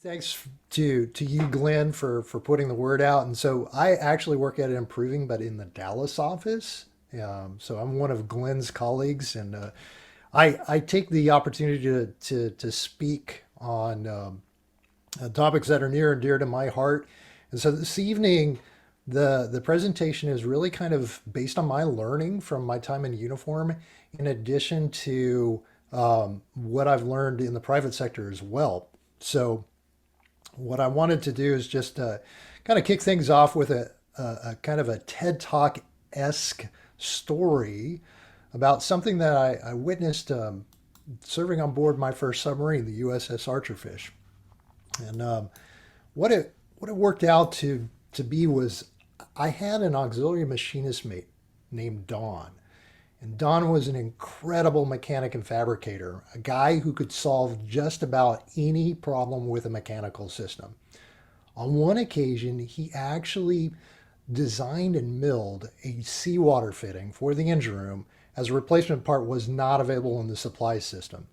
Thanks to you, Glenn, for putting the word out. And so I actually work at Improving, but in the Dallas office. So I'm one of Glenn's colleagues, and I take the opportunity to speak on topics that are near and dear to my heart. And so this evening, the presentation is really kind of based on my learning from my time in uniform, in addition to what I've learned in the private sector as well. So what I wanted to do is just kind of kick things off with a kind of a TED Talk esque story about something that I witnessed serving on board my first submarine, the USS Archerfish. And what it worked out to be was I had an auxiliary machinist mate named Don. And Don was an incredible mechanic and fabricator, a guy who could solve just about any problem with a mechanical system. On one occasion, he actually designed and milled a seawater fitting for the engine room as a replacement part was not available in the supply system.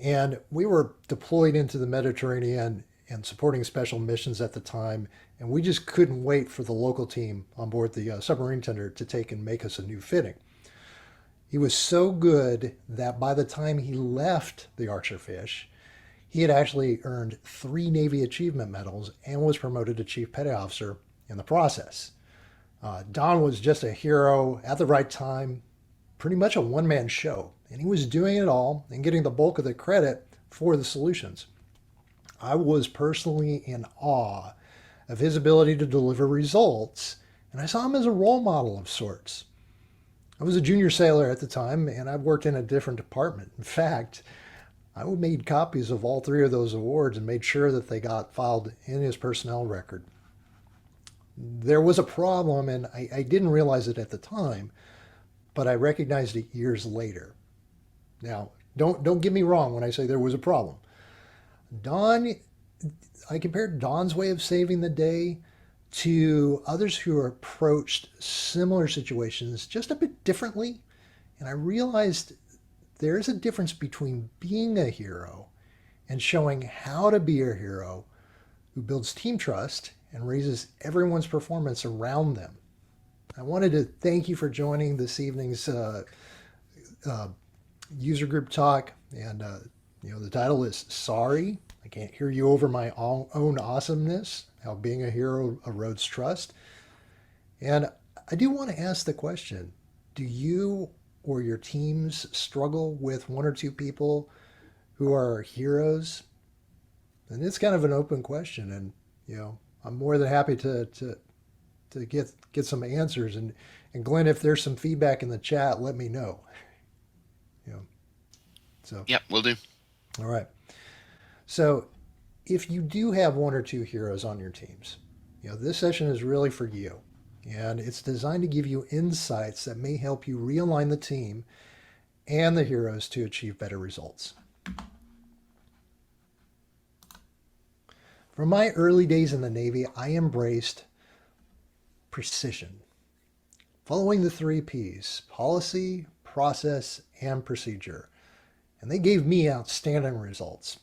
And we were deployed into the Mediterranean and supporting special missions at the time. And we just couldn't wait for the local team on board the submarine tender to take and make us a new fitting. He was so good that by the time he left the Archerfish, he had actually earned 3 Navy Achievement Medals and was promoted to Chief Petty Officer in the process. Don was just a hero at the right time, pretty much a one-man show, and he was doing it all and getting the bulk of the credit for the solutions. I was personally in awe of his ability to deliver results, and I saw him as a role model of sorts. I was a junior sailor at the time, and I worked in a different department. In fact, I made copies of all 3 of those awards and made sure that they got filed in his personnel record. There was a problem, and I didn't realize it at the time, but I recognized it years later. Now, don't get me wrong when I say there was a problem. Don, I compared Don's way of saving the day to others who approached similar situations just a bit differently. And I realized there is a difference between being a hero and showing how to be a hero who builds team trust and raises everyone's performance around them. I wanted to thank you for joining this evening's uh, user group talk. And, the title is Sorry, I Can't Hear You Over My Own Awesomeness, How Being a Hero Erodes Trust. And I do want to ask the question, do you or your teams struggle with 1 or 2 people who are heroes? And it's kind of an open question. And, I'm more than happy to get some answers. And Glenn, if there's some feedback in the chat, let me know. You know, so, Yep, will do. all right. So if you do have 1 or 2 heroes on your teams, this session is really for you. And it's designed to give you insights that may help you realign the team and the heroes to achieve better results. From my early days in the Navy, I embraced precision, following the 3 Ps: policy, process, and procedure. And they gave me outstanding results.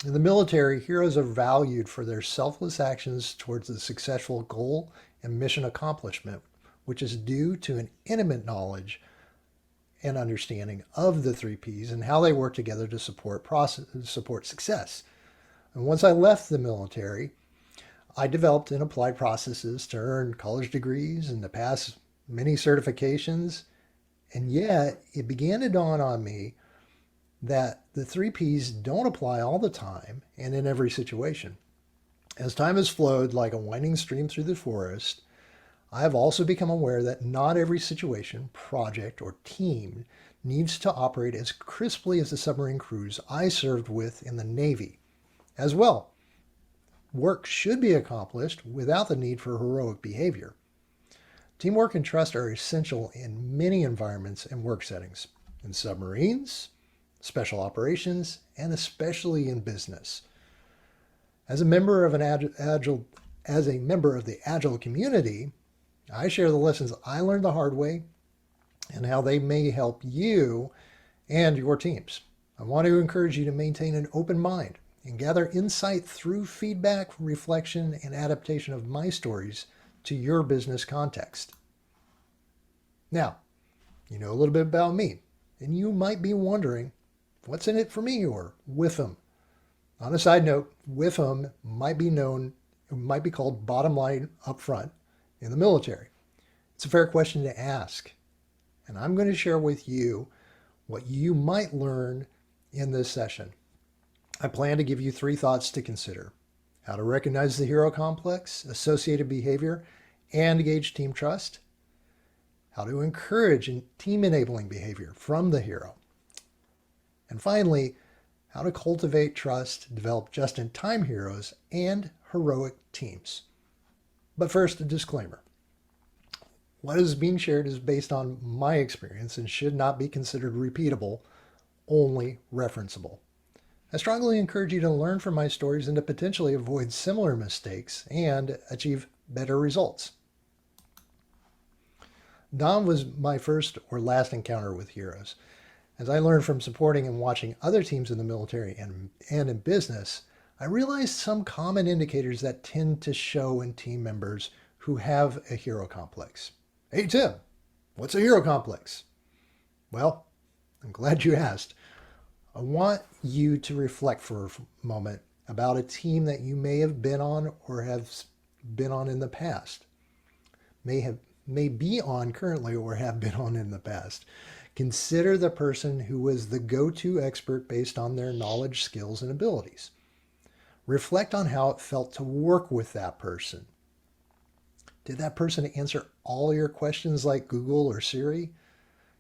In the military, heroes are valued for their selfless actions towards the successful goal and mission accomplishment, which is due to an intimate knowledge and understanding of the 3 Ps and how they work together to support success. And once I left the military, I developed and applied processes to earn college degrees and to pass many certifications. And yet, it began to dawn on me that the 3 Ps don't apply all the time and in every situation. As time has flowed like a winding stream through the forest, I have also become aware that not every situation, project, or team needs to operate as crisply as the submarine crews I served with in the Navy. As well, work should be accomplished without the need for heroic behavior. Teamwork and trust are essential in many environments and work settings, in submarines, special operations, and especially in business. As a member of the agile community, I share the lessons I learned the hard way and how they may help you and your teams. I want to encourage you to maintain an open mind and gather insight through feedback, reflection, and adaptation of my stories to your business context. Now, you know a little bit about me, and you might be wondering, what's in it for me or with them? On a side note, with them might be called bottom line up front in the military. It's a fair question to ask, and I'm going to share with you what you might learn in this session. I plan to give you 3 thoughts to consider: how to recognize the hero complex, associated behavior, and gauge team trust; how to encourage team enabling behavior from the hero; and finally, how to cultivate trust, develop just-in-time heroes, and heroic teams. But first, a disclaimer. What is being shared is based on my experience and should not be considered repeatable, only referenceable. I strongly encourage you to learn from my stories and to potentially avoid similar mistakes and achieve better results. Don was my first or last encounter with heroes. As I learned from supporting and watching other teams in the military and in business, I realized some common indicators that tend to show in team members who have a hero complex. Hey Tim, what's a hero complex? Well, I'm glad you asked. I want you to reflect for a moment about a team that you may have been on or have been on in the past, may be on currently or have been on in the past. Consider the person who was the go-to expert based on their knowledge, skills, and abilities. Reflect on how it felt to work with that person. Did that person answer all your questions like Google or Siri?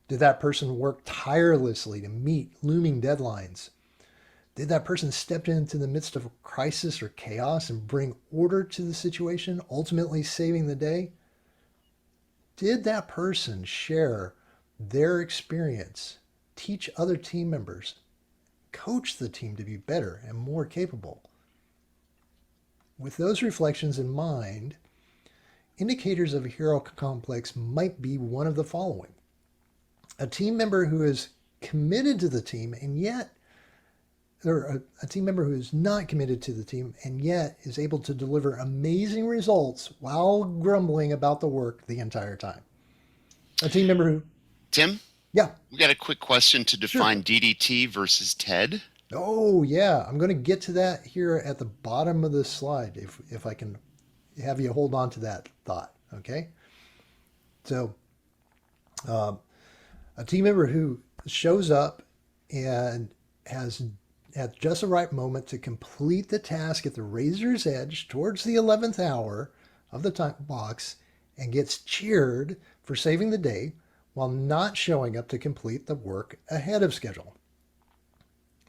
Did that person work tirelessly to meet looming deadlines? Did that person step into the midst of a crisis or chaos and bring order to the situation, ultimately saving the day? Did that person share their experience, teach other team members, coach the team to be better and more capable? With those reflections in mind, indicators of a hero complex might be one of the following: a team member who is committed to the team and yet, or a team member who is not committed to the team and yet is able to deliver amazing results while grumbling about the work the entire time. A team member who... Tim? Yeah. We got a quick question to define Sure. DDT versus TED. Oh, yeah. I'm going to get to that here at the bottom of the slide if I can have you hold on to that thought, okay? So, a team member who shows up and has at just the right moment to complete the task at the razor's edge towards the 11th hour of the time box and gets cheered for saving the day while not showing up to complete the work ahead of schedule.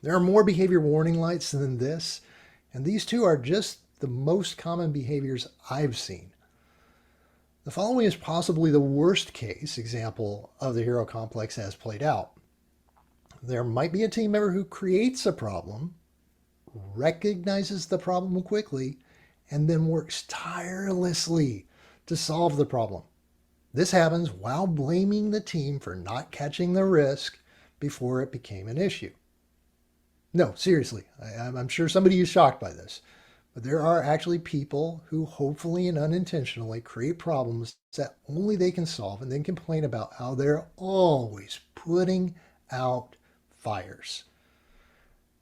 There are more behavior warning lights than this, and these two are just the most common behaviors I've seen. The following is possibly the worst case example of the hero complex as played out. There might be a team member who creates a problem, recognizes the problem quickly, and then works tirelessly to solve the problem. This happens while blaming the team for not catching the risk before it became an issue. No, seriously, I'm sure somebody is shocked by this, but there are actually people who hopefully and unintentionally create problems that only they can solve and then complain about how they're always putting out fires.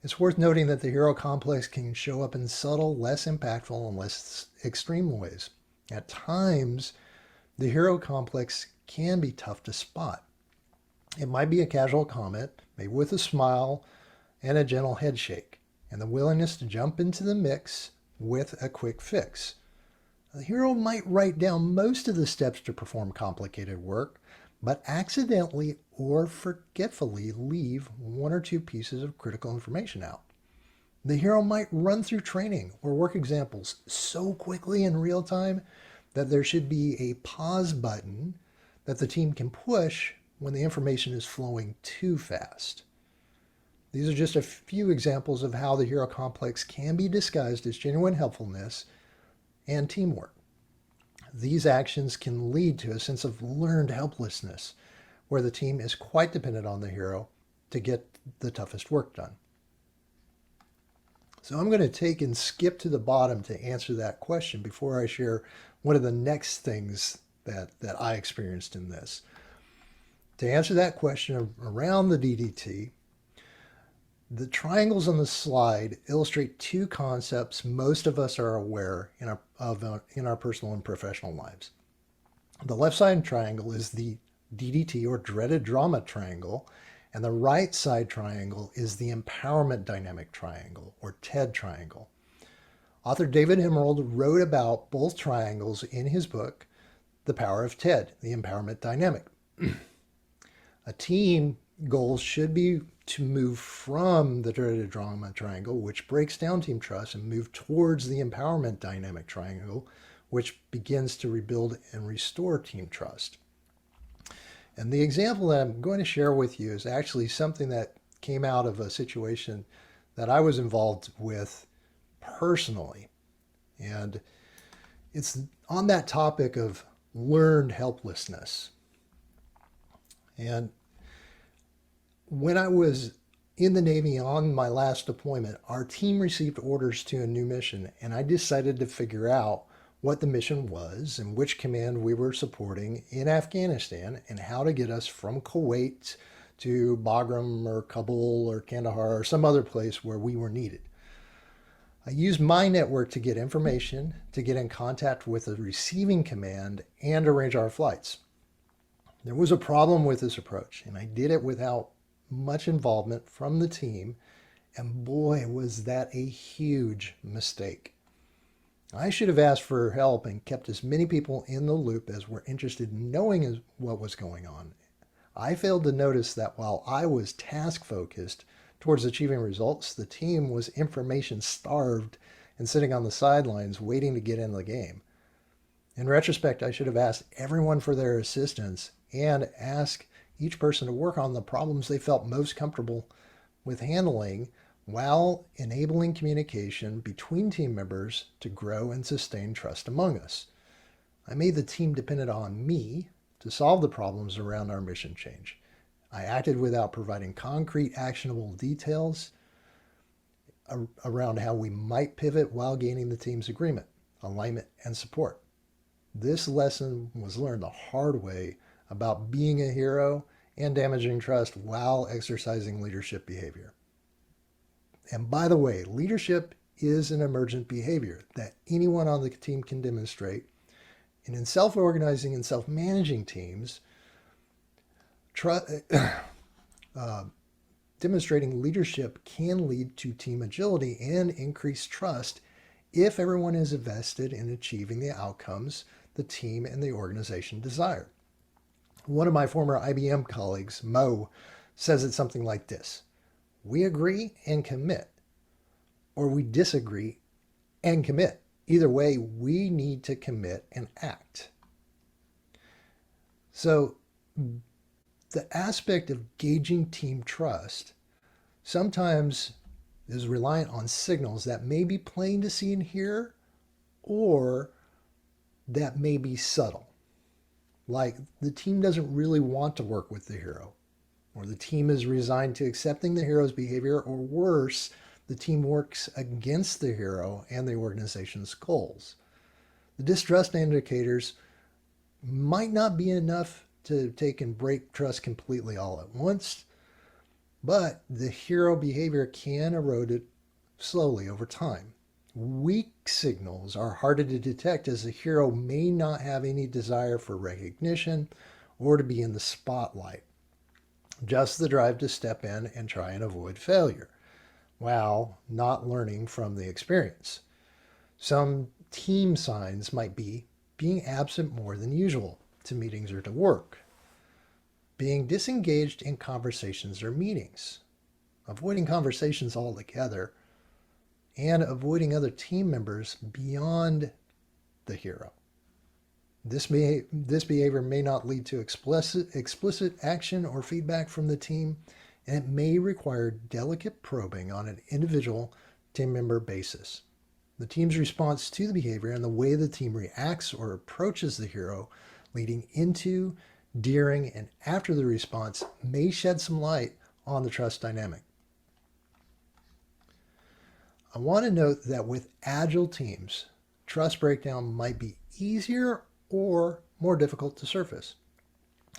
It's worth noting that the hero complex can show up in subtle, less impactful, and less extreme ways. At times, the hero complex can be tough to spot. It might be a casual comment, maybe with a smile and a gentle head shake, and the willingness to jump into the mix with a quick fix. The hero might write down most of the steps to perform complicated work, but accidentally or forgetfully leave 1 or 2 pieces of critical information out. The hero might run through training or work examples so quickly in real time that there should be a pause button that the team can push when the information is flowing too fast. These are just a few examples of how the hero complex can be disguised as genuine helpfulness and teamwork. These actions can lead to a sense of learned helplessness, where the team is quite dependent on the hero to get the toughest work done. So I'm going to take and skip to the bottom to answer that question before I share one of the next things that I experienced in this. To answer that question around the DDT, the triangles on the slide illustrate two concepts most of us are aware in our personal and professional lives. The left side triangle is the DDT or dreaded drama triangle, and the right side triangle is the empowerment dynamic triangle or TED triangle. Author David Emerald wrote about both triangles in his book, The Power of TED, the Empowerment Dynamic. A team goal should be to move from the dreaded drama triangle, which breaks down team trust, and move towards the empowerment dynamic triangle, which begins to rebuild and restore team trust. And the example that I'm going to share with you is actually something that came out of a situation that I was involved with personally. And it's on that topic of learned helplessness. And when I was in the Navy on my last deployment, our team received orders to a new mission, and I decided to figure out what the mission was and which command we were supporting in Afghanistan and how to get us from Kuwait to Bagram or Kabul or Kandahar or some other place where we were needed. I used my network to get information, to get in contact with the receiving command, and arrange our flights. There was a problem with this approach, and I did it without much involvement from the team, and boy, was that a huge mistake. I should have asked for help and kept as many people in the loop as were interested in knowing what was going on. I failed to notice that while I was task focused towards achieving results, the team was information starved and sitting on the sidelines waiting to get in the game. In retrospect, I should have asked everyone for their assistance and asked each person to work on the problems they felt most comfortable with handling while enabling communication between team members to grow and sustain trust among us. I made the team dependent on me to solve the problems around our mission change. I acted without providing concrete, actionable details around how we might pivot while gaining the team's agreement, alignment, and support. This lesson was learned the hard way about being a hero and damaging trust while exercising leadership behavior. And by the way, leadership is an emergent behavior that anyone on the team can demonstrate. And in self-organizing and self-managing teams, demonstrating leadership can lead to team agility and increased trust if everyone is invested in achieving the outcomes the team and the organization desire. One of my former IBM colleagues, Mo, says it something like this: we agree and commit, or we disagree and commit. Either way, we need to commit and act. So the aspect of gauging team trust sometimes is reliant on signals that may be plain to see and hear, or that may be subtle. Like the team doesn't really want to work with the hero, or the team is resigned to accepting the hero's behavior, or worse, the team works against the hero and the organization's goals. The distrust indicators might not be enough to take and break trust completely all at once, but the hero behavior can erode it slowly over time. Weak signals are harder to detect as the hero may not have any desire for recognition or to be in the spotlight, just the drive to step in and try and avoid failure, while not learning from the experience. Some team signs might be being absent more than usual to meetings or to work, being disengaged in conversations or meetings, avoiding conversations altogether, and avoiding other team members beyond the hero. This behavior may not lead to explicit action or feedback from the team, and it may require delicate probing on an individual team member basis. The team's response to the behavior and the way the team reacts or approaches the hero leading into, during, and after the response may shed some light on the trust dynamic. I want to note that with agile teams, trust breakdown might be easier or more difficult to surface.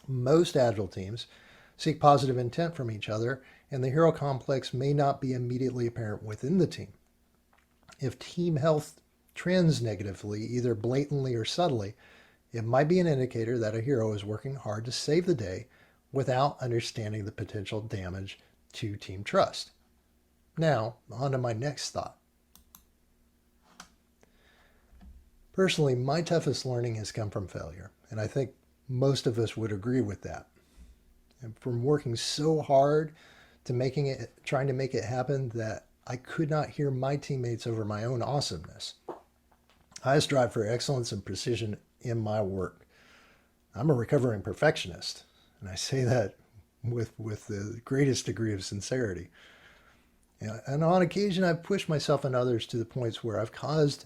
Most agile teams seek positive intent from each other, and the hero complex may not be immediately apparent within the team. If team health trends negatively, either blatantly or subtly, it might be an indicator that a hero is working hard to save the day without understanding the potential damage to team trust. Now, on to my next thought. Personally, my toughest learning has come from failure, and I think most of us would agree with that. And from working so hard to trying to make it happen that I could not hear my teammates over my own awesomeness. I strive for excellence and precision in my work. I'm a recovering perfectionist, and I say that with the greatest degree of sincerity. And on occasion, I've pushed myself and others to the points where have caused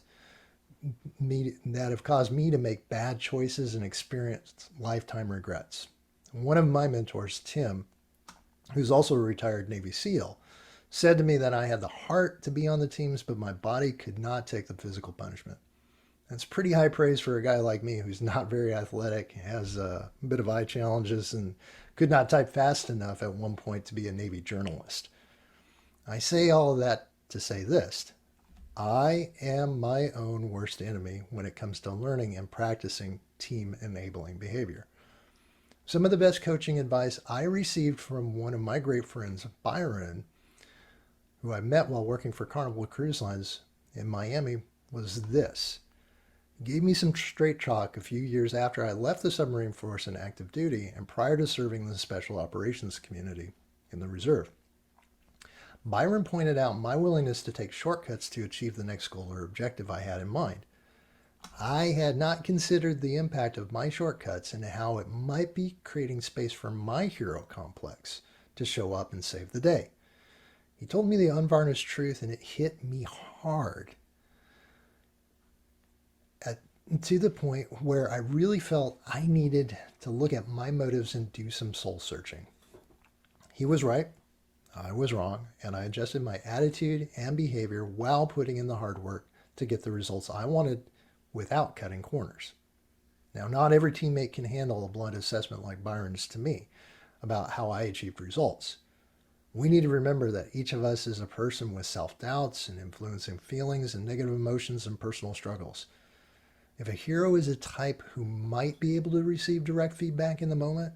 me to make bad choices and experience lifetime regrets. One of my mentors, Tim, who's also a retired Navy SEAL, said to me that I had the heart to be on the teams, but my body could not take the physical punishment. That's pretty high praise for a guy like me who's not very athletic, has a bit of eye challenges, and could not type fast enough at one point to be a Navy journalist. I say all of that to say this. I am my own worst enemy when it comes to learning and practicing team enabling behavior. Some of the best coaching advice I received from one of my great friends, Byron, who I met while working for Carnival Cruise Lines in Miami, was this. He gave me some straight chalk a few years after I left the submarine force in active duty and prior to serving the special operations community in the reserve. Byron pointed out my willingness to take shortcuts to achieve the next goal or objective I had in mind. I had not considered the impact of my shortcuts and how it might be creating space for my hero complex to show up and save the day. He told me the unvarnished truth, and it hit me hard to the point where I really felt I needed to look at my motives and do some soul searching. He was right. I was wrong, and I adjusted my attitude and behavior while putting in the hard work to get the results I wanted without cutting corners. Now, not every teammate can handle a blunt assessment like Byron's to me about how I achieved results. We need to remember that each of us is a person with self-doubts and influencing feelings and negative emotions and personal struggles. If a hero is a type who might be able to receive direct feedback in the moment,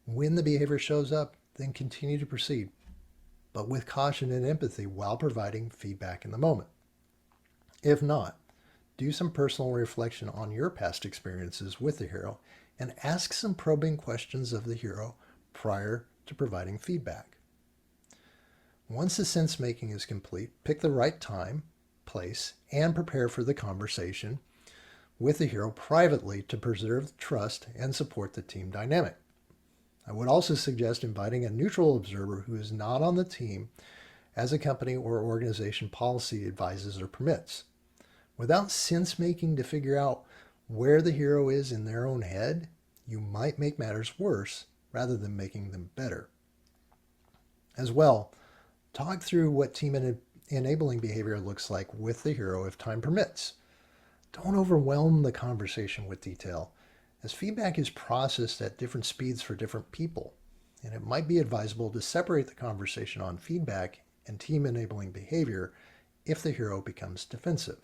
when the behavior shows up, then continue to proceed, but with caution and empathy while providing feedback in the moment. If not, do some personal reflection on your past experiences with the hero and ask some probing questions of the hero prior to providing feedback. Once the sense making is complete, pick the right time, place, and prepare for the conversation with the hero privately to preserve trust and support the team dynamic. I would also suggest inviting a neutral observer who is not on the team as a company or organization policy advises or permits. Without sense making to figure out where the hero is in their own head, you might make matters worse rather than making them better. As well, talk through what team enabling behavior looks like with the hero if time permits. Don't overwhelm the conversation with detail, as feedback is processed at different speeds for different people, and it might be advisable to separate the conversation on feedback and team enabling behavior if the hero becomes defensive.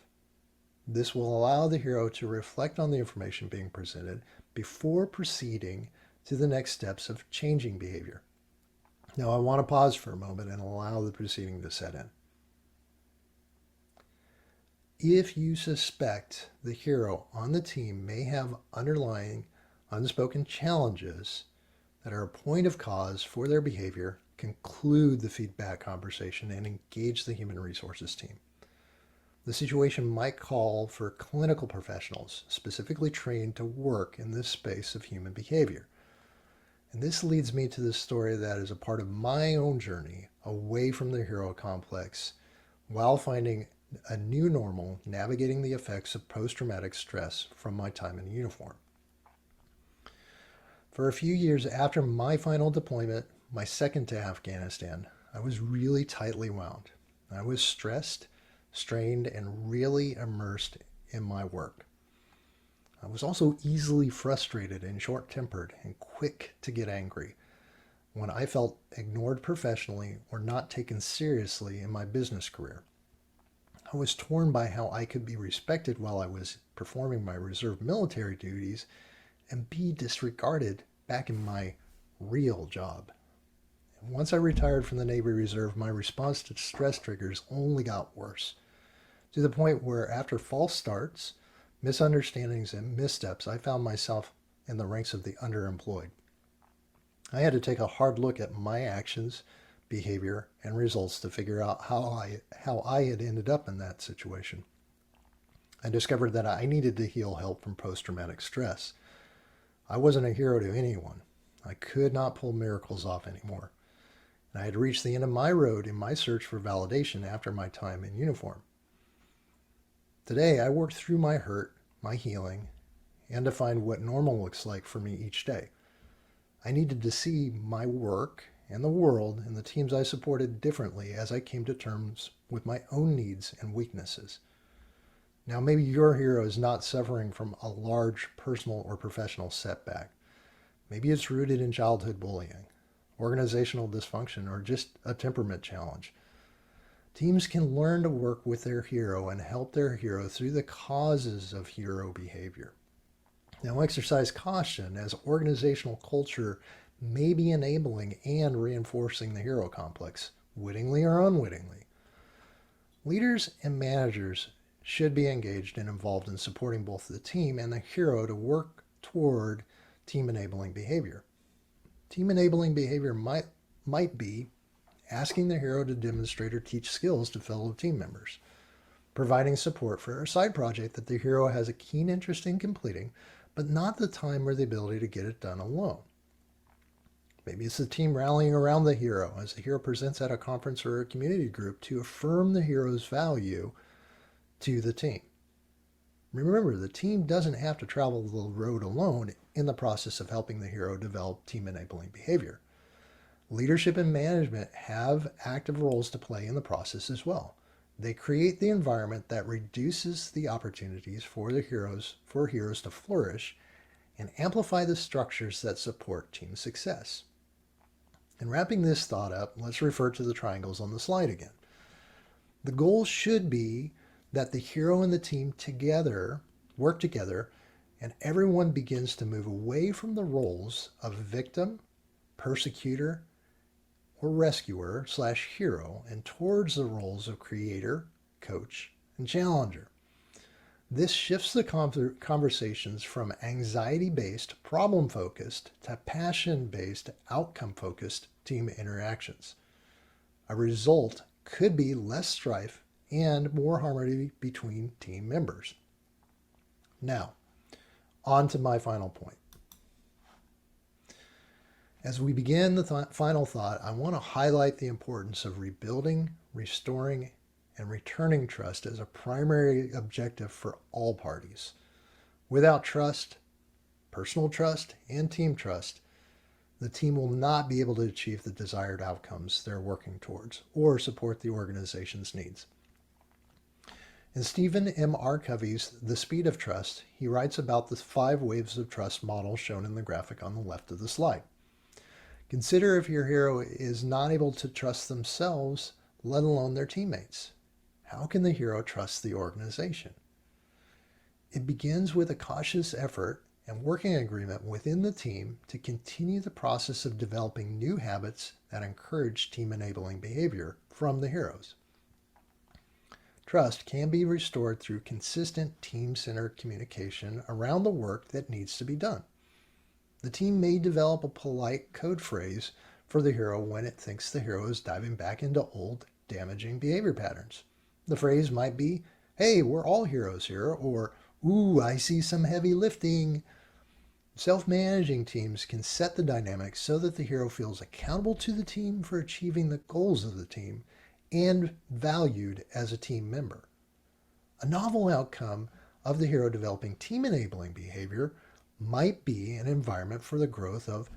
This will allow the hero to reflect on the information being presented before proceeding to the next steps of changing behavior. Now, I want to pause for a moment and allow the proceeding to set in. If you suspect the hero on the team may have underlying unspoken challenges that are a point of cause for their behavior, conclude the feedback conversation and engage the human resources team. The situation might call for clinical professionals specifically trained to work in this space of human behavior. And this leads me to the story that is a part of my own journey away from the hero complex while finding a new normal navigating the effects of post-traumatic stress from my time in uniform. For a few years after my final deployment, my second to Afghanistan, I was really tightly wound. I was stressed strained, and really immersed in my work. I was also easily frustrated and short tempered and quick to get angry when I felt ignored professionally or not taken seriously in my business career. I was torn by how I could be respected while I was performing my reserve military duties and be disregarded back in my real job. And once I retired from the Navy Reserve, my response to stress triggers only got worse, to the point where after false starts, misunderstandings, and missteps, I found myself in the ranks of the underemployed. I had to take a hard look at my actions, behavior, and results to figure out how I had ended up in that situation. I discovered that I needed to heal help from post-traumatic stress. I wasn't a hero to anyone. I could not pull miracles off anymore. And I had reached the end of my road in my search for validation after my time in uniform. Today, I work through my hurt, my healing, and to find what normal looks like for me each day. I needed to see my work and the world and the teams I supported differently as I came to terms with my own needs and weaknesses. Now, maybe your hero is not suffering from a large personal or professional setback. Maybe it's rooted in childhood bullying, organizational dysfunction, or just a temperament challenge. Teams can learn to work with their hero and help their hero through the causes of hero behavior. Now, exercise caution, as organizational culture may be enabling and reinforcing the hero complex, wittingly or unwittingly. Leaders and managers should be engaged and involved in supporting both the team and the hero to work toward team enabling behavior. Team enabling behavior might be asking the hero to demonstrate or teach skills to fellow team members, providing support for a side project that the hero has a keen interest in completing, but not the time or the ability to get it done alone. Maybe it's the team rallying around the hero as the hero presents at a conference or a community group to affirm the hero's value to the team. Remember, the team doesn't have to travel the road alone in the process of helping the hero develop team enabling behavior. Leadership and management have active roles to play in the process as well. They create the environment that reduces the opportunities for heroes to flourish and amplify the structures that support team success. In wrapping this thought up, let's refer to the triangles on the slide again. The goal should be that the hero and the team work together, and everyone begins to move away from the roles of victim, persecutor, or rescuer/hero and towards the roles of creator, coach, and challenger. This shifts the conversations from anxiety-based, problem-focused to passion-based, outcome-focused team interactions. A result could be less strife and more harmony between team members. Now, on to my final point. As we begin the final thought, I want to highlight the importance of rebuilding, restoring, and returning trust as a primary objective for all parties. Without trust, personal trust, and team trust, the team will not be able to achieve the desired outcomes they're working towards or support the organization's needs. In Stephen M. R. Covey's The Speed of Trust, he writes about the 5 waves of trust model shown in the graphic on the left of the slide. Consider if your hero is not able to trust themselves, let alone their teammates. How can the hero trust the organization? It begins with a cautious effort and working agreement within the team to continue the process of developing new habits that encourage team enabling behavior from the heroes. Trust can be restored through consistent team-centered communication around the work that needs to be done. The team may develop a polite code phrase for the hero when it thinks the hero is diving back into old, damaging behavior patterns. The phrase might be, "Hey, we're all heroes here," or, "Ooh, I see some heavy lifting." Self-managing teams can set the dynamics so that the hero feels accountable to the team for achieving the goals of the team and valued as a team member. A novel outcome of the hero developing team-enabling behavior might be an environment for the growth of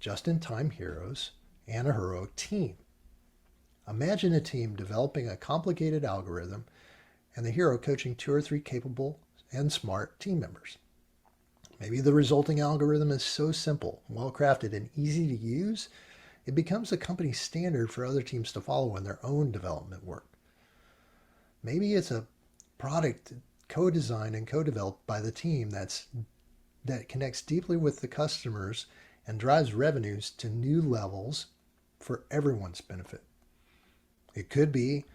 just-in-time heroes and a heroic team. Imagine a team developing a complicated algorithm and the hero coaching 2 or 3 capable and smart team members. Maybe the resulting algorithm is so simple, well crafted, and easy to use, it becomes a company standard for other teams to follow in their own development work. Maybe it's a product co-designed and co-developed by the team that connects deeply with the customers and drives revenues to new levels for everyone's benefit. It could be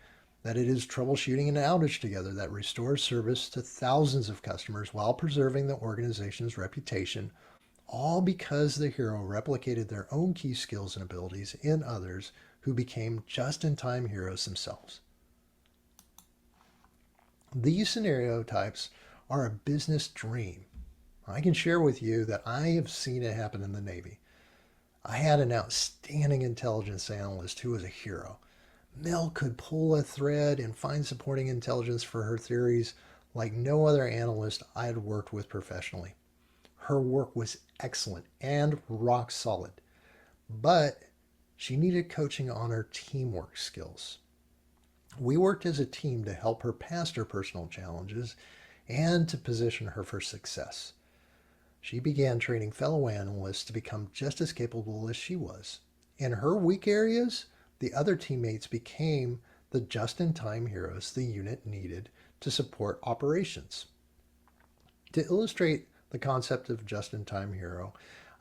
that it is troubleshooting an outage together that restores service to thousands of customers while preserving the organization's reputation, all because the hero replicated their own key skills and abilities in others who became just-in-time heroes themselves. These scenario types are a business dream. I can share with you that I have seen it happen in the Navy. I had an outstanding intelligence analyst who was a hero. Mel could pull a thread and find supporting intelligence for her theories like no other analyst I had worked with professionally. Her work was excellent and rock solid, but she needed coaching on her teamwork skills. We worked as a team to help her past her personal challenges and to position her for success. She began training fellow analysts to become just as capable as she was. In her weak areas, the other teammates became the just-in-time heroes the unit needed to support operations. To illustrate the concept of just-in-time hero,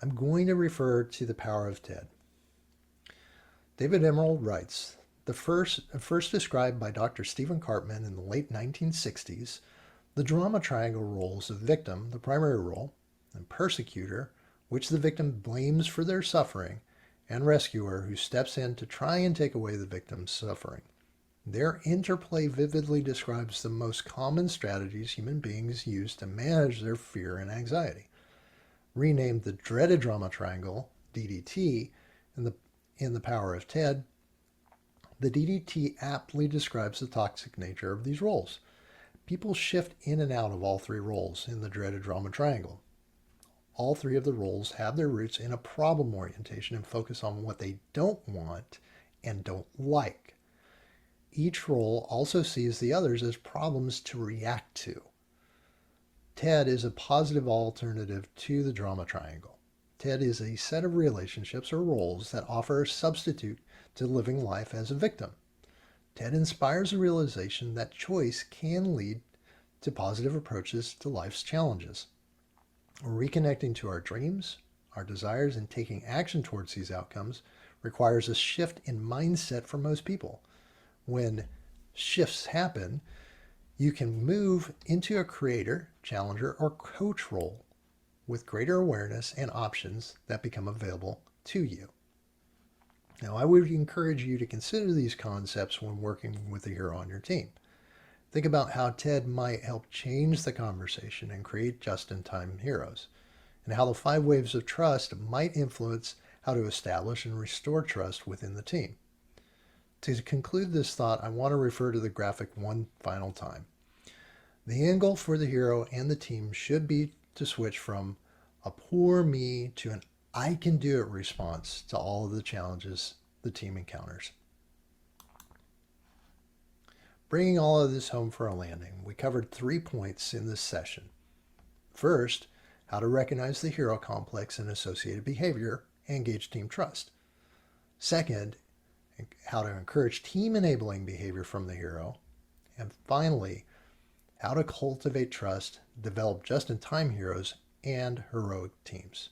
I'm going to refer to the power of TED. David Emerald writes, first described by Dr. Stephen Cartman in the late 1960s, the drama triangle roles of victim, the primary role, and persecutor, which the victim blames for their suffering, and rescuer, who steps in to try and take away the victim's suffering. Their interplay vividly describes the most common strategies human beings use to manage their fear and anxiety. Renamed the dreaded drama triangle, DDT, in the power of TED, the DDT aptly describes the toxic nature of these roles. People shift in and out of all 3 roles in the dreaded drama triangle. All 3 of the roles have their roots in a problem orientation and focus on what they don't want and don't like. Each role also sees the others as problems to react to. TED is a positive alternative to the drama triangle. TED is a set of relationships or roles that offer a substitute to living life as a victim. TED inspires a realization that choice can lead to positive approaches to life's challenges. Reconnecting to our dreams, our desires, and taking action towards these outcomes requires a shift in mindset for most people. When shifts happen, you can move into a creator, challenger, or coach role with greater awareness and options that become available to you. Now, I would encourage you to consider these concepts when working with the hero on your team. Think about how TED might help change the conversation and create just-in-time heroes, and how the 5 waves of trust might influence how to establish and restore trust within the team. To conclude this thought, I want to refer to the graphic one final time. The end goal for the hero and the team should be to switch from a poor me to an I can do it response to all of the challenges the team encounters. Bringing all of this home for a landing, we covered 3 points in this session. First, how to recognize the hero complex and associated behavior and gauge team trust. Second, how to encourage team enabling behavior from the hero. And finally, how to cultivate trust, develop just-in-time heroes, and heroic teams.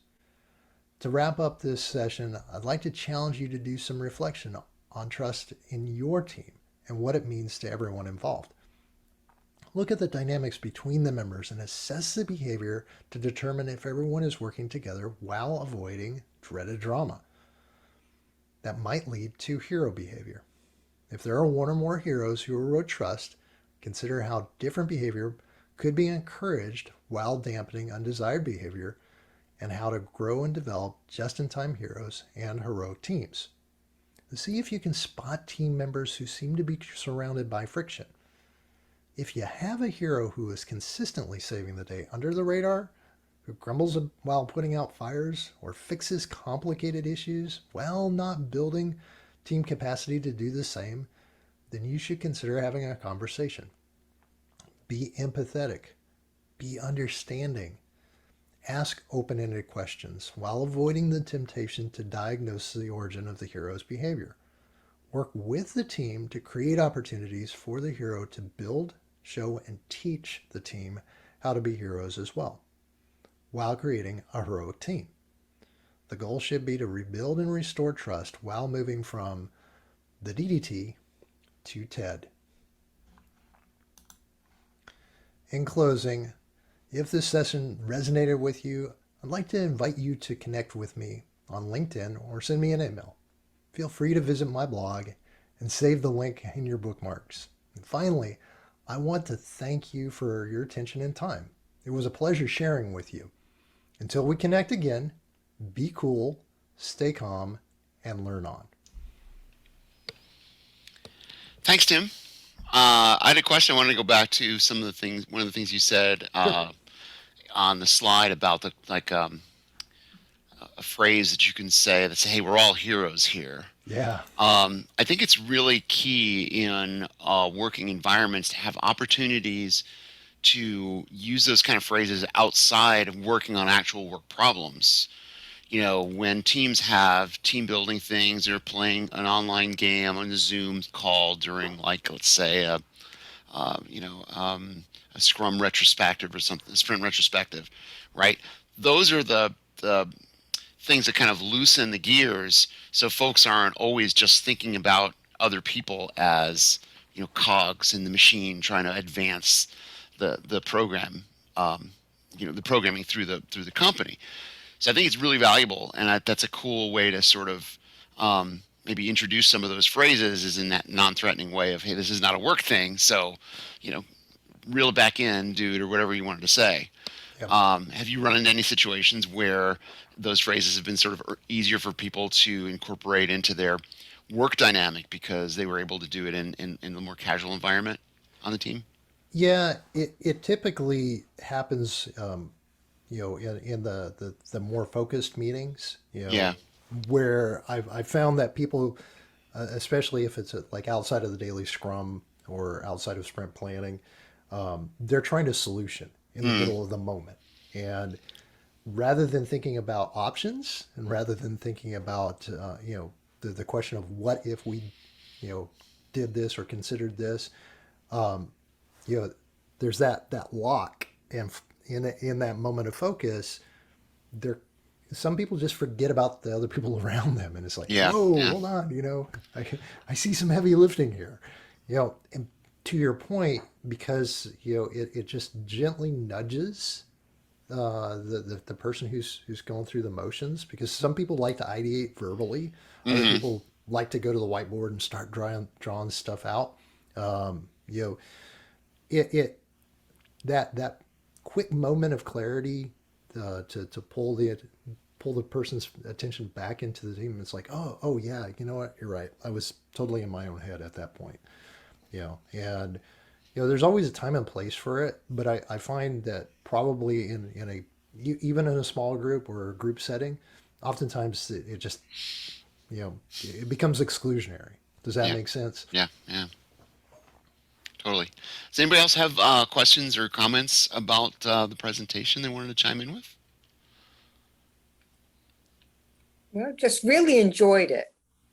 To wrap up this session, I'd like to challenge you to do some reflection on trust in your team and what it means to everyone involved. Look at the dynamics between the members and assess the behavior to determine if everyone is working together while avoiding dreaded drama that might lead to hero behavior. If there are 1 or more heroes who erode trust, consider how different behavior could be encouraged while dampening undesired behavior, and how to grow and develop just-in-time heroes and heroic teams. See if you can spot team members who seem to be surrounded by friction. If you have a hero who is consistently saving the day under the radar, who grumbles while putting out fires, or fixes complicated issues while not building team capacity to do the same, then you should consider having a conversation. Be empathetic, be understanding, ask open ended questions while avoiding the temptation to diagnose the origin of the hero's behavior. Work with the team to create opportunities for the hero to build, show, and teach the team how to be heroes as well, while creating a heroic team. The goal should be to rebuild and restore trust while moving from the DDT to TED. In closing, if this session resonated with you, I'd like to invite you to connect with me on LinkedIn or send me an email. Feel free to visit my blog and save the link in your bookmarks. And finally, I want to thank you for your attention and time. It was a pleasure sharing with you. Until we connect again, be cool, stay calm, and learn on. Thanks, Tim. I had a question. I wanted to go back to some of the things. One of the things you said Sure. on the slide about the a phrase that you can say that say, "Hey, we're all heroes here." Yeah. I think it's really key in working environments to have opportunities to use those kind of phrases outside of working on actual work problems. When teams have team building things, they're playing an online game on the Zoom call during, like, let's say, a Scrum retrospective or something, a sprint retrospective, right? Those are the things that kind of loosen the gears, so folks aren't always just thinking about other people as cogs in the machine trying to advance the program, the programming through the company. So I think it's really valuable, and that's a cool way to sort of maybe introduce some of those phrases, is in that non-threatening way of, hey, this is not a work thing, so you know, reel it back in, dude, or whatever you wanted to say. Yep. Have you run into any situations where those phrases have been sort of easier for people to incorporate into their work dynamic because they were able to do it in a more casual environment on the team? Yeah, it typically happens, in the more focused meetings, Yeah. where I've found that people, especially if it's like outside of the daily scrum or outside of sprint planning, they're trying to solution in the Mm, middle of the moment. And rather than thinking about options and rather than thinking about, the question of what if we, you know, did this or considered this, you know, there's that lock. And in that moment of focus, there some people just forget about the other people around them, and it's like, yeah. whoa, Yeah. hold on, I see some heavy lifting here, and to your point, because it just gently nudges the person who's going through the motions, because some people like to ideate verbally, other Hmm. people like to go to the whiteboard and start drawing stuff out. um, you know it that quick moment of clarity, to pull the person's attention back into the team. It's like, oh yeah, you know what? You're right. I was totally in my own head at that point. And there's always a time and place for it, but I find that probably even in a small group or a group setting, oftentimes it just it becomes exclusionary. Does that Yeah. make sense? Yeah. Yeah. Totally. Does anybody else have questions or comments about the presentation they wanted to chime in with? Well, just really enjoyed it.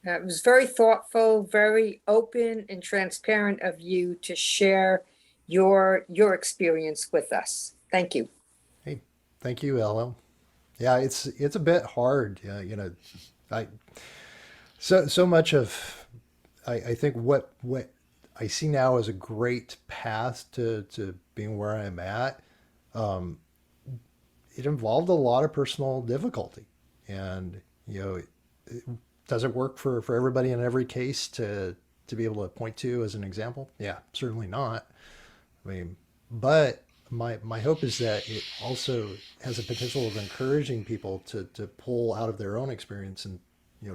It was very thoughtful, very open and transparent of you to share your experience with us. Thank you. Hey, thank you, Ella. Yeah, it's a bit hard. I so much of I think what I see now as a great path to being where I'm at. Um, it involved a lot of personal difficulty, and does it work for everybody in every case to be able to point to as an example? Yeah, certainly not. I mean, but my hope is that it also has a potential of encouraging people to pull out of their own experience and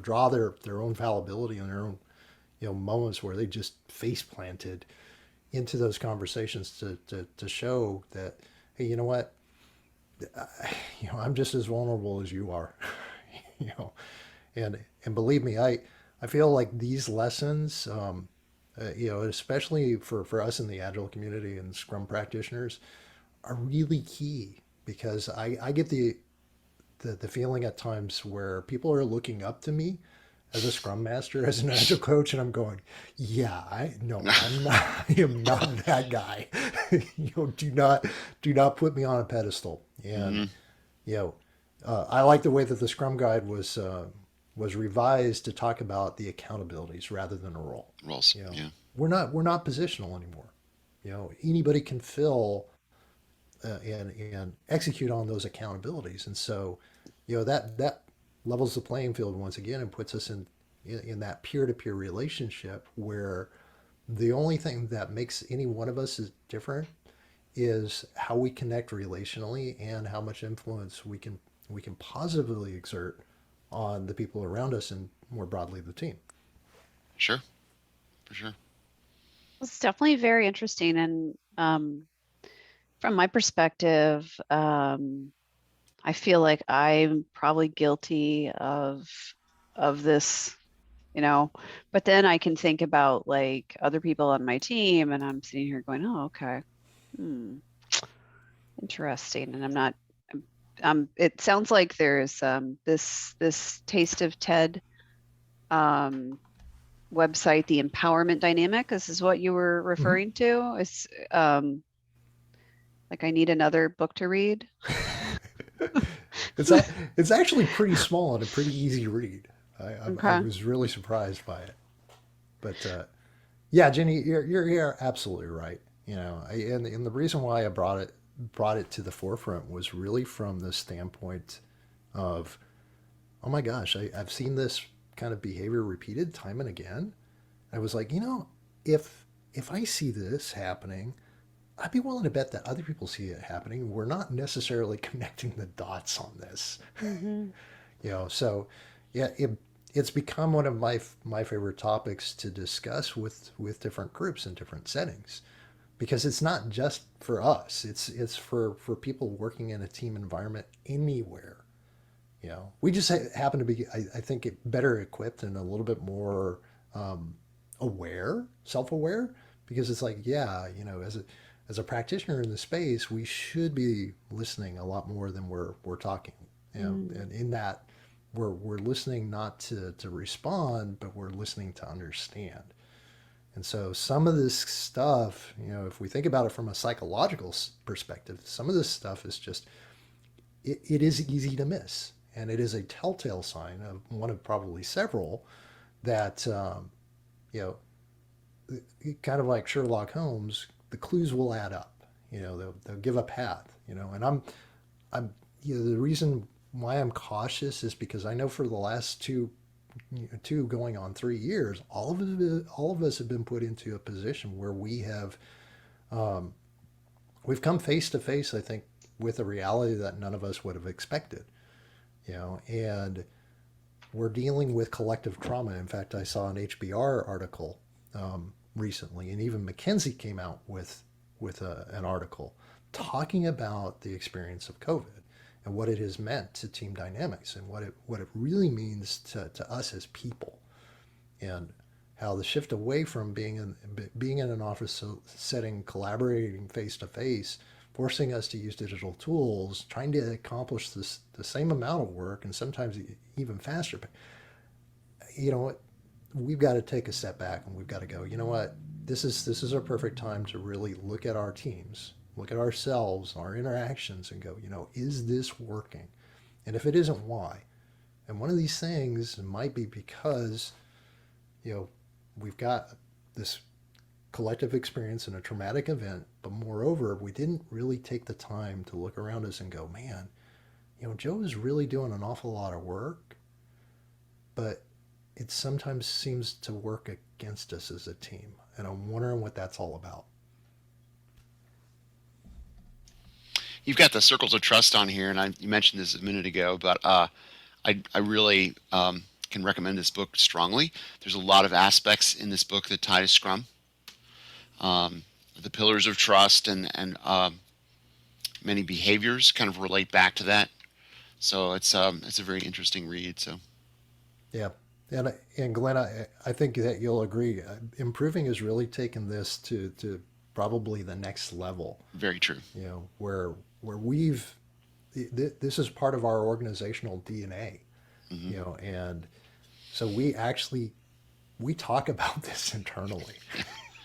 draw their own fallibility and their own moments where they just face planted into those conversations to show that, hey, you know what, I'm just as vulnerable as you are. you know and believe me, I feel like these lessons, especially for us in the Agile community and Scrum practitioners, are really key because I get the feeling at times where people are looking up to me as a Scrum Master, as an Agile coach, and I'm going, yeah, I no, I'm not, I am not that guy. Do not put me on a pedestal. And Hmm. you know, I like the way that the Scrum Guide was revised to talk about the accountabilities rather than a role. Roles. You know, Yeah. we're not positional anymore. Anybody can fill and execute on those accountabilities, and so that levels the playing field once again and puts us in that peer-to-peer relationship where the only thing that makes any one of us is different is how we connect relationally and how much influence we can positively exert on the people around us and more broadly the team. Sure. For sure. It's definitely very interesting. And from my perspective, I feel like I'm probably guilty of this, you know, but then I can think about like other people on my team and I'm sitting here going, oh, okay. Hmm, interesting. And I'm not it sounds like there's this Taste of TED um website, the empowerment dynamic. This is what you were Mm-hmm. referring to. It's like I need another book to read. it's a, it's actually pretty small and a pretty easy read. I Okay. was really surprised by it, but yeah, Jenny, you're absolutely right. And the reason why I brought it to the forefront was really from the standpoint of, oh my gosh, I've seen this kind of behavior repeated time and again. I was like, if I see this happening, I'd be willing to bet that other people see it happening. We're not necessarily connecting the dots on this. Mm-hmm. So yeah, it's become one of my favorite topics to discuss with different groups in different settings because it's not just for us. It's for people working in a team environment anywhere. We just happen to be, I think, better equipped and a little bit more aware, self-aware, because it's like, yeah, as a practitioner in the space, we should be listening a lot more than we're talking. Mm. And in that, we're listening not to respond, but we're listening to understand. And so some of this stuff, if we think about it from a psychological perspective, some of this stuff is just it is easy to miss, and it is a telltale sign of one of probably several that you know kind of like Sherlock Holmes, the clues will add up. They'll give a path. And I'm the reason why I'm cautious is because I know for the last two going on 3 years, all of us have been put into a position where we've come face to face, I think, with a reality that none of us would have expected. And we're dealing with collective trauma. In fact, I saw an HBR article recently, and even McKinsey came out with an article talking about the experience of COVID and what it has meant to team dynamics and what it really means to us as people, and how the shift away from being in an office setting, collaborating face to face, forcing us to use digital tools, trying to accomplish the same amount of work and sometimes even faster. But you know what? We've got to take a step back and we've got to go, you know what? This is a perfect time to really look at our teams, look at ourselves, our interactions, and go, is this working? And if it isn't, why? And one of these things might be because you know we've got this collective experience in a traumatic event, but moreover, we didn't really take the time to look around us and go, man, Joe is really doing an awful lot of work, but it sometimes seems to work against us as a team. And I'm wondering what that's all about. You've got the circles of trust on here, and you mentioned this a minute ago, but I really can recommend this book strongly. There's a lot of aspects in this book that tie to Scrum, um, the pillars of trust, and many behaviors kind of relate back to that. So it's a very interesting read. So Yeah. And Glenn, I think that you'll agree. Improving has really taken this to probably the next level. Very true. You know, where we've this is part of our organizational DNA. Hmm. You know, and so we talk about this internally.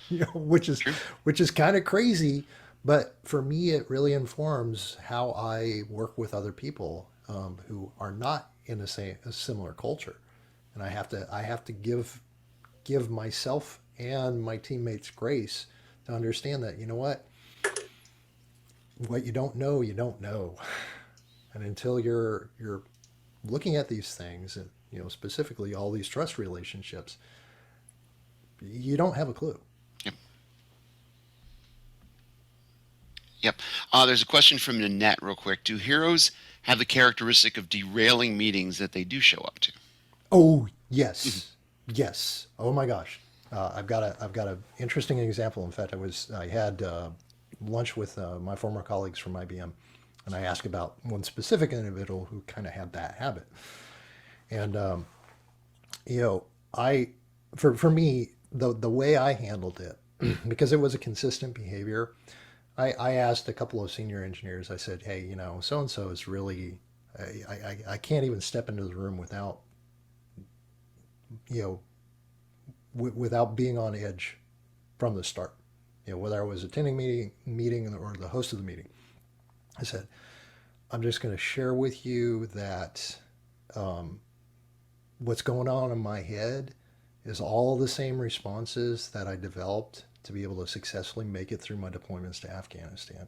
You know, True. which is kind of crazy, but for me, it really informs how I work with other people who are not in a similar culture, and I have to give myself and my teammates grace to understand that, you know what you don't know, and until you're looking at these things, and you know, specifically all these trust relationships, you don't have a clue. Yep. Yep. There's a question from Nanette, real quick. Do heroes have the characteristic of derailing meetings that they do show up to? Oh, Mhm. yes. Yes. Oh my gosh. I've got a interesting example. In fact, I had lunch with my former colleagues from IBM, and I asked about one specific individual who kind of had that habit. And you know, I for me, the way I handled it, because it was a consistent behavior, I asked a couple of senior engineers. I said, hey, you know, so and so is really I can't even step into the room without you know without being on edge from the start. You know, whether I was attending meeting or the host of the meeting, I said, I'm just going to share with you that um, what's going on in my head is all the same responses that I developed to be able to successfully make it through my deployments to Afghanistan.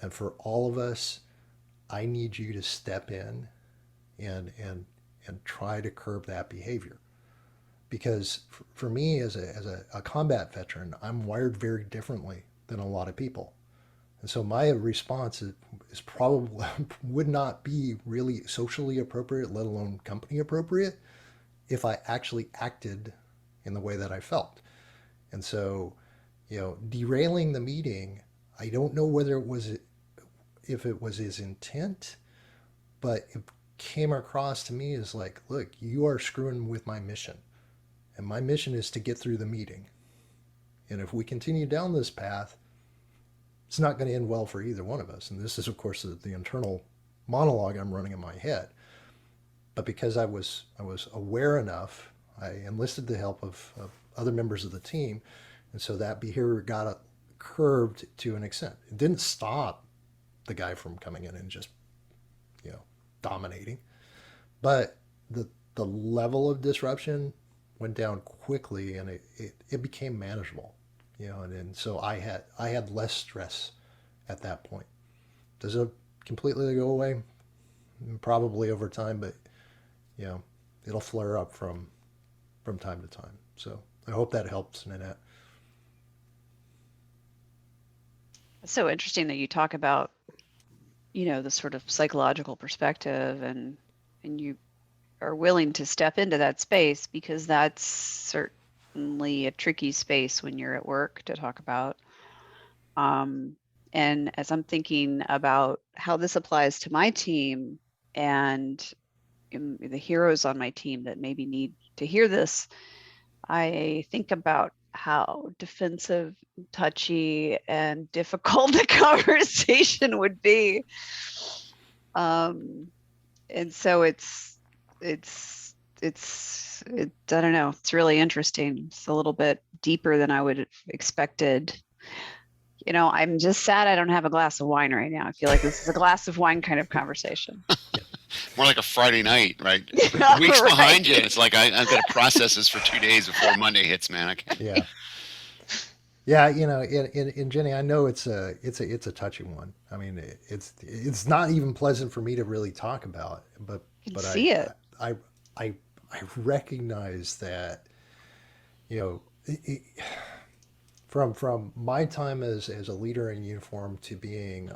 And for all of us, I need you to step in and and and try to curb that behavior. Because for me as a combat veteran, I'm wired very differently than a lot of people. And so my response is probably would not be really socially appropriate, let alone company appropriate, if I actually acted in the way that I felt. And so, you know, derailing the meeting, I don't know whether it was if it was his intent, but it came across to me as like, look, you are screwing with my mission. And my mission is to get through the meeting. And if we continue down this path, it's not going to end well for either one of us. And this is, of course, the internal monologue I'm running in my head. But because I was aware enough, I enlisted the help of other members of the team, and so that behavior got curbed to an extent. It didn't stop the guy from coming in and just you know dominating, but the level of disruption went down quickly, and it became manageable. You know, and so I had less stress at that point. Does it completely go away? Probably over time, but you know, it'll flare up from time to time. So I hope that helps, Nanette. It's so interesting that you talk about, you know, the sort of psychological perspective, and you are willing to step into that space, because that's certainly a tricky space when you're at work to talk about. Um, and as I'm thinking about how this applies to my team and the heroes on my team that maybe need to hear this, I think about how defensive, touchy, and difficult the conversation would be. Um, and so I don't know, it's really interesting. It's a little bit deeper than I would have expected. You know, I'm just sad I don't have a glass of wine right now. I feel like this is a glass of wine kind of conversation. Yeah, More like a Friday night, right? Weeks behind you. Right. It's like I've got to process this for 2 days before Monday hits, man. I can't. yeah, yeah. You know, in Jenny, I know it's a touchy one. I mean, it's not even pleasant for me to really talk about, You can but see it. I I I recognize that you know. From my time as a leader in uniform to being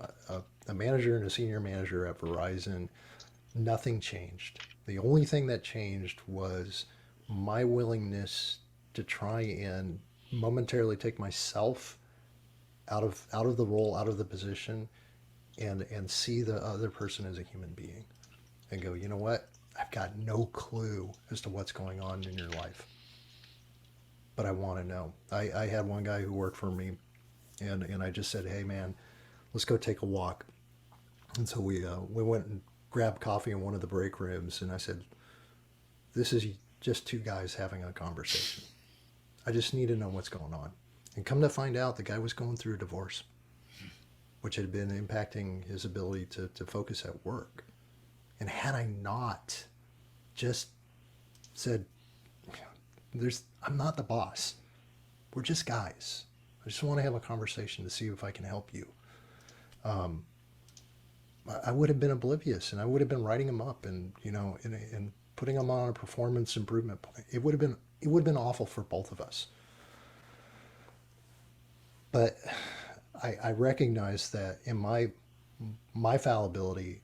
a manager and a senior manager at Verizon, nothing changed. The only thing that changed was my willingness to try and momentarily take myself out of the role, out of the position, and see the other person as a human being, and go, you know what? I've got no clue as to what's going on in your life, but I want to know. I had one guy who worked for me, and I just said, hey man, let's go take a walk. And so we went and grabbed coffee in one of the break rooms, and I said, this is just two guys having a conversation. I just need to know what's going on. And come to find out, the guy was going through a divorce, which had been impacting his ability to focus at work. And had I not just said, I'm not the boss. We're just guys. I just want to have a conversation to see if I can help you. I would have been oblivious, and I would have been writing him up, and and putting him on a performance improvement plan. It would have been awful for both of us. But I recognize that in my fallibility,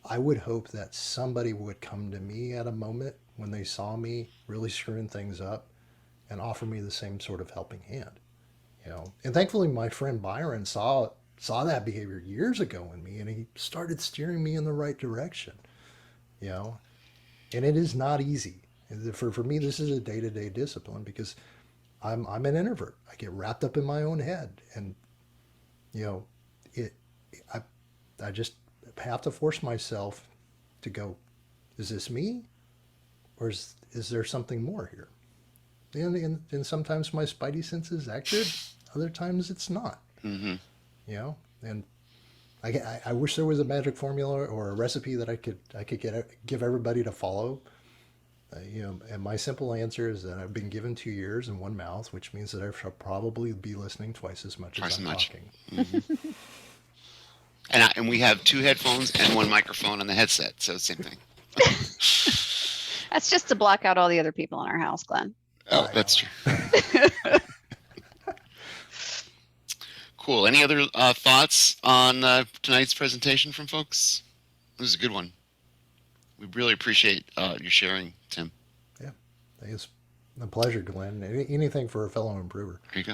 I would hope that somebody would come to me at a moment when they saw me really screwing things up and offer me the same sort of helping hand. And thankfully my friend Byron saw that behavior years ago in me, and he started steering me in the right direction. you know and it is not easy. For me, this is a day-to-day discipline because I'm an introvert. I get wrapped up in my own head, and you know it I I just have to force myself to go, is this me, or is there something more here? And sometimes my spidey senses act good, other times it's not. Mm-hmm. And I wish there was a magic formula or a recipe that I could give everybody to follow. And my simple answer is that I've been given 2 ears and one mouth, which means that I shall probably be listening twice as much Twice as as I'm much. talking. Mm-hmm. And we have 2 headphones and 1 microphone on the headset, so same thing. That's just to block out all the other people in our house, Glenn. Oh, I that's know. true. Cool. Any other thoughts on tonight's presentation from folks? It was a good one. We really appreciate you sharing, Tim. Yeah, it's a pleasure, Glenn. Anything for a fellow improver. There you go.